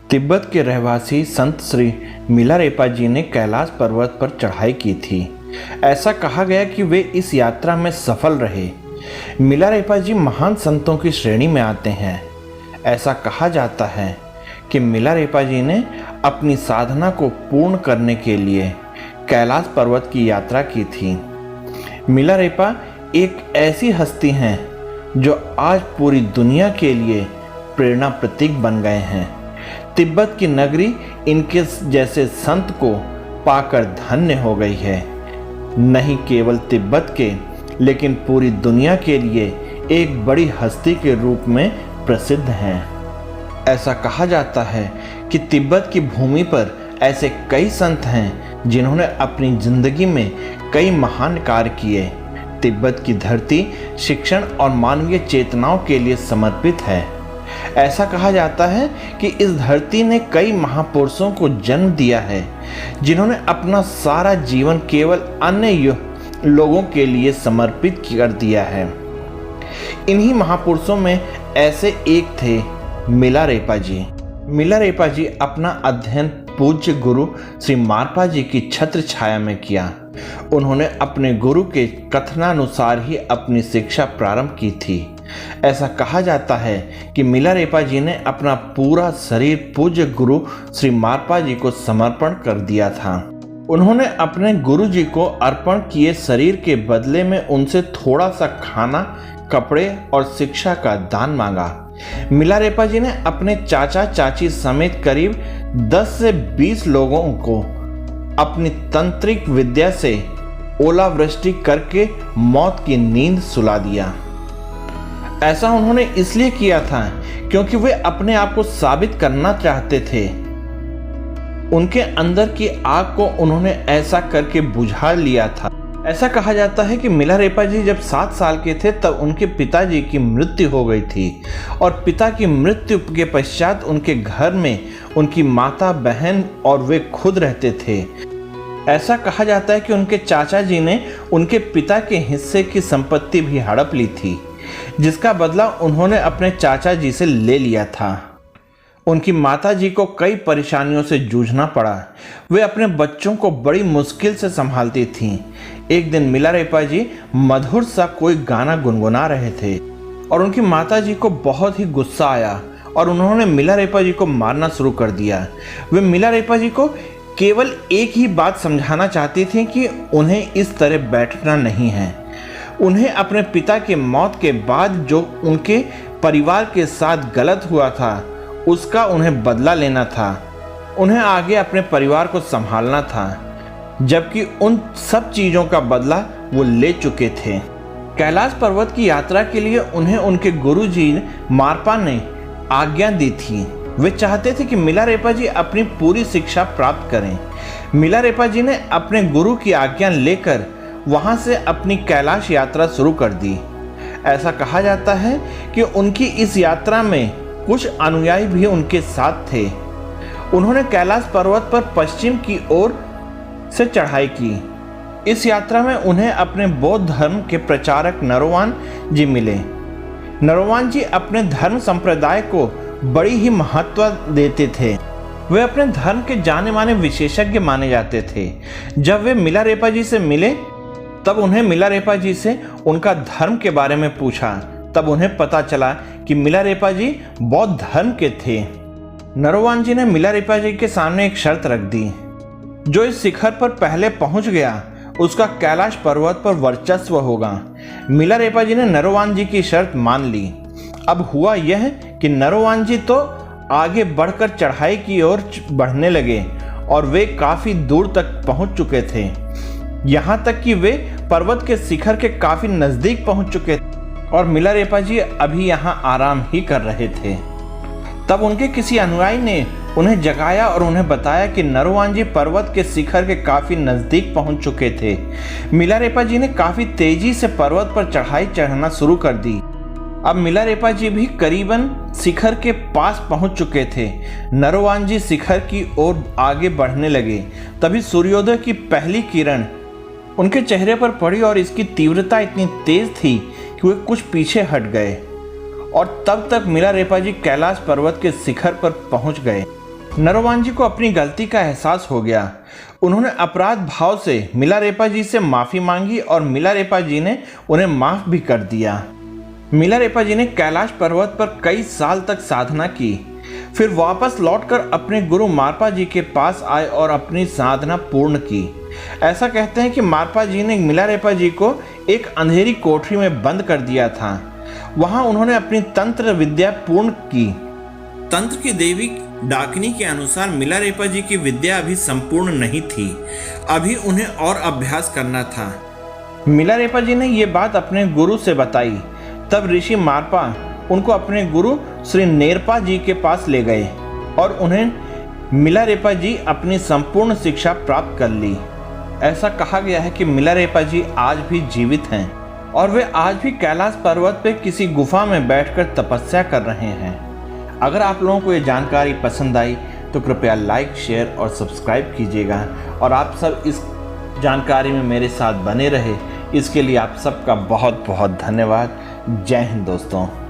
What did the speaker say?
तिब्बत के रहवासी संत श्री मिलारेपा जी ने कैलाश पर्वत पर चढ़ाई की थी। ऐसा कहा गया कि वे इस यात्रा में सफल रहे। मिलारेपा जी महान संतों की श्रेणी में आते हैं। ऐसा कहा जाता है कि मिलारेपा जी ने अपनी साधना को पूर्ण करने के लिए कैलाश पर्वत की यात्रा की थी। मिलारेपा एक ऐसी हस्ती हैं जो आज पूरी दुनिया के लिए प्रेरणा प्रतीक बन गए हैं। तिब्बत की नगरी इनके जैसे संत को पाकर धन्य हो गई है। नहीं केवल तिब्बत के, लेकिन पूरी दुनिया के लिए एक बड़ी हस्ती के रूप में प्रसिद्ध हैं। ऐसा कहा जाता है कि तिब्बत की भूमि पर ऐसे कई संत हैं जिन्होंने अपनी जिंदगी में कई महान कार्य किए। तिब्बत की धरती शिक्षण और मानवीय चेतनाओं के लिए समर्पित है। ऐसा कहा जाता है कि इस धरती ने कई महापुरुषों को जन्म दिया है जिन्होंने अपना सारा जीवन केवल अन्य लोगों के लिए समर्पित कर दिया है। इन्हीं महापुरुषों में ऐसे एक थे मिलारेपा जी। मिलारेपा जी अपना अध्ययन पूज्य गुरु श्री मारपा जी की छत्र छाया में किया। उन्होंने अपने गुरु के कथनानुसार ही अपनी शिक्षा प्रारंभ की थी। ऐसा कहा जाता है कि मिलारेपा जी ने अपना पूरा शरीर पूज्य गुरु श्री मारपा जी को समर्पण कर दिया था। उन्होंने अपने गुरु जी को अर्पण किए शरीर के बदले में उनसे थोड़ा सा खाना, कपड़े और शिक्षा का दान मांगा। मिलारेपा जी ने अपने चाचा चाची समेत करीब 10 से 20 लोगों को अपनी तंत्रिक विद्या से ओलावृष्टि करके मौत की नींद सुला दिया। ऐसा उन्होंने इसलिए किया था क्योंकि वे अपने आप को साबित करना चाहते थे। उनके अंदर की आग को उन्होंने ऐसा करके बुझा लिया था। ऐसा कहा जाता है कि मिलारेपा जी जब 7 साल के थे तब उनके पिताजी की मृत्यु हो गई थी और पिता की मृत्यु के पश्चात उनके घर में उनकी माता, बहन और वे खुद रहते थे। ऐसा कहा जाता है कि उनके चाचा जी ने उनके पिता के हिस्से की संपत्ति भी हड़प ली थी, जिसका बदला उन्होंने अपने चाचा जी से ले लिया था। उनकी माता जी को कई परेशानियों से जूझना पड़ा। वे अपने बच्चों को बड़ी मुश्किल से संभालती थीं। एक दिन मिलारेपा जी मधुर सा कोई गाना गुनगुना रहे थे और उनकी माता जी को बहुत ही गुस्सा आया और उन्होंने मिलारेपा जी को मारना शुरू कर दिया। वे मिलारेपा जी को केवल एक ही बात समझाना चाहती थी कि उन्हें इस तरह बैठना नहीं है। उन्हें अपने पिता के मौत के बाद जो उनके परिवार के साथ गलत हुआ था उसका उन्हें बदला लेना था। उन्हें आगे अपने परिवार को संभालना था, जबकि उन सब चीज़ों का बदला वो ले चुके थे। कैलाश पर्वत की यात्रा के लिए उन्हें उनके गुरु जी मारपा ने आज्ञा दी थी। वे चाहते थे कि मिलारेपा जी अपनी पूरी शिक्षा प्राप्त करें। मिलारेपा जी ने अपने गुरु की आज्ञा लेकर वहाँ से अपनी कैलाश यात्रा शुरू कर दी। ऐसा कहा जाता है कि उनकी इस यात्रा में कुछ अनुयायी भी उनके साथ थे। उन्होंने कैलाश पर्वत पर पश्चिम की ओर से चढ़ाई की। इस यात्रा में उन्हें अपने बौद्ध धर्म के प्रचारक नरोवान जी मिले। नरोवान जी अपने धर्म संप्रदाय को बड़ी ही महत्व देते थे। वे अपने धर्म के जाने माने विशेषज्ञ माने जाते थे। जब वे मिलारेपा जी से मिले तब उन्हें मिलारेपा जी से उनका धर्म के बारे में पूछा। तब उन्हें पता चला कि मिलारेपा जी बौद्ध धर्म के थे। नरोवान जी ने मिलारेपा जी के सामने एक शर्त रख दी, जो इस शिखर पर पहले पहुंच गया उसका कैलाश पर्वत पर वर्चस्व होगा। मिलारेपा जी ने नरोवान जी की शर्त मान ली। अब हुआ यह कि नरोवान जी तो आगे बढ़कर चढ़ाई की ओर बढ़ने लगे और वे काफी दूर तक पहुंच चुके थे। यहाँ तक कि वे पर्वत के शिखर के काफी नजदीक पहुंच चुके थे और मिलारेपा जी अभी यहाँ आराम ही कर रहे थे। तब उनके किसी अनुयायी ने उन्हें जगाया और उन्हें बताया कि नरोवान जी पर्वत के शिखर के काफी नजदीक पहुंच चुके थे। मिलारेपा जी ने काफी तेजी से पर्वत पर चढ़ाई चढ़ना शुरू कर दी। अब मिलारेपा जी भी करीबन शिखर के पास पहुंच चुके थे। नरोवान जी शिखर की ओर आगे बढ़ने लगे। तभी सूर्योदय की पहली किरण उनके चेहरे पर पड़ी और इसकी तीव्रता इतनी तेज थी कि वे कुछ पीछे हट गए और तब तक मिलारेपा जी कैलाश पर्वत के शिखर पर पहुंच गए। नरोवान जी को अपनी गलती का एहसास हो गया। उन्होंने अपराध भाव से मिलारेपा जी से माफ़ी मांगी और मिलारेपा जी ने उन्हें माफ़ भी कर दिया। मिलारेपा जी ने कैलाश पर्वत पर कई साल तक साधना की, फिर वापस लौटकर अपने गुरु मारपा जी के पास आए और अपनी साधना पूर्ण की। ऐसा कहते हैं कि मारपा जी ने मिलारेपा जी को एक अंधेरी कोठरी में बंद कर दिया था। वहां उन्होंने अपनी तंत्र विद्या पूर्ण की। तंत्र की देवी डाकिनी के अनुसार मिलारेपा जी की विद्या अभी संपूर्ण नहीं थी, अभी उन्हें और अभ्यास करना था। मिलारेपा जी ने ये बात अपने गुरु से बताई। तब ऋषि मारपा उनको अपने गुरु श्री नेरपा जी के पास ले गए और उन्हें मिलारेपा जी अपनी संपूर्ण शिक्षा प्राप्त कर ली। ऐसा कहा गया है कि मिलारेपा जी आज भी जीवित हैं और वे आज भी कैलाश पर्वत पर किसी गुफा में बैठकर तपस्या कर रहे हैं। अगर आप लोगों को ये जानकारी पसंद आई तो कृपया लाइक, शेयर और सब्सक्राइब कीजिएगा और आप सब इस जानकारी में मेरे साथ बने रहे, इसके लिए आप सबका बहुत बहुत धन्यवाद। जय हिंद दोस्तों।